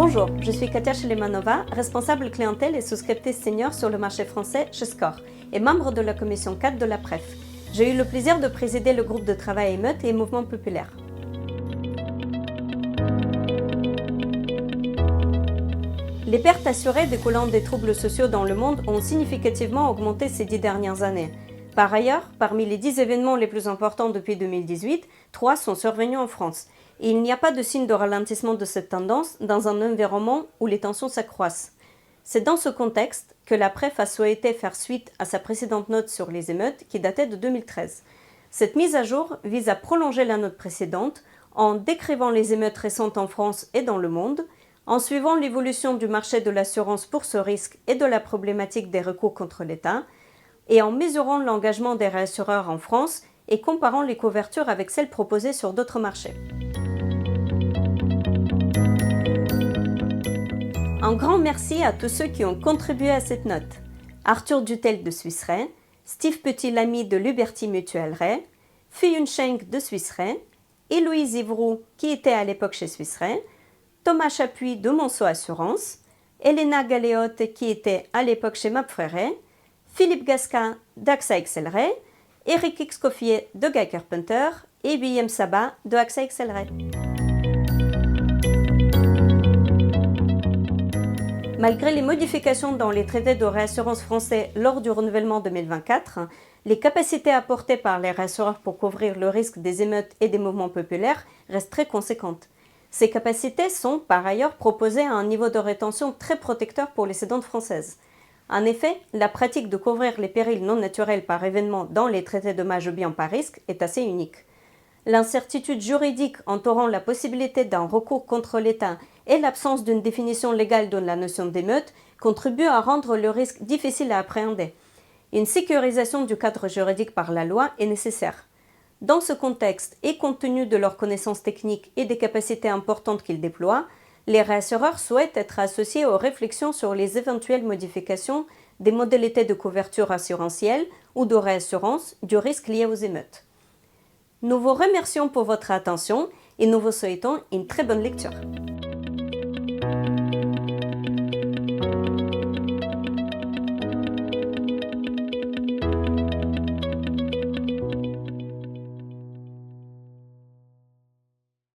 Bonjour, je suis Katia Shelemanova, responsable clientèle et souscriptrice senior sur le marché français chez SCOR et membre de la commission 4 de la PREF. J'ai eu le plaisir de présider le groupe de travail émeutes et mouvements populaires. Les pertes assurées découlant des troubles sociaux dans le monde ont significativement augmenté ces 10 dernières années. Par ailleurs, parmi les 10 événements les plus importants depuis 2018, 3 sont survenus en France. Et il n'y a pas de signe de ralentissement de cette tendance dans un environnement où les tensions s'accroissent. C'est dans ce contexte que la PREF a souhaité faire suite à sa précédente note sur les émeutes qui datait de 2013. Cette mise à jour vise à prolonger la note précédente en décrivant les émeutes récentes en France et dans le monde, en suivant l'évolution du marché de l'assurance pour ce risque et de la problématique des recours contre l'État, et en mesurant l'engagement des réassureurs en France et comparant les couvertures avec celles proposées sur d'autres marchés. Un grand merci à tous ceux qui ont contribué à cette note. Arthur Dutel de Swiss Re, Steve Petit-Lamy de Liberty Mutual Re, Fuyun Schenk de Swiss Re, Héloïse Ivroux qui était à l'époque chez Swiss Re, Thomas Chapuis de Monceau Assurance, Elena Galeotte qui était à l'époque chez Mapfre Re, Philippe Gasca d'AXA XL Re, Eric Escoffier de Guy Carpenter et William Sabat de AXA XL Re. Malgré les modifications dans les traités de réassurance français lors du renouvellement 2024, les capacités apportées par les réassureurs pour couvrir le risque des émeutes et des mouvements populaires restent très conséquentes. Ces capacités sont par ailleurs proposées à un niveau de rétention très protecteur pour les cédantes françaises. En effet, la pratique de couvrir les périls non naturels par événement dans les traités de dommages aux biens par risque est assez unique. L'incertitude juridique entourant la possibilité d'un recours contre l'État et l'absence d'une définition légale de la notion d'émeute contribuent à rendre le risque difficile à appréhender. Une sécurisation du cadre juridique par la loi est nécessaire. Dans ce contexte, et compte tenu de leurs connaissances techniques et des capacités importantes qu'ils déploient, les réassureurs souhaitent être associés aux réflexions sur les éventuelles modifications des modalités de couverture assurantielle ou de réassurance du risque lié aux émeutes. Nous vous remercions pour votre attention et nous vous souhaitons une très bonne lecture.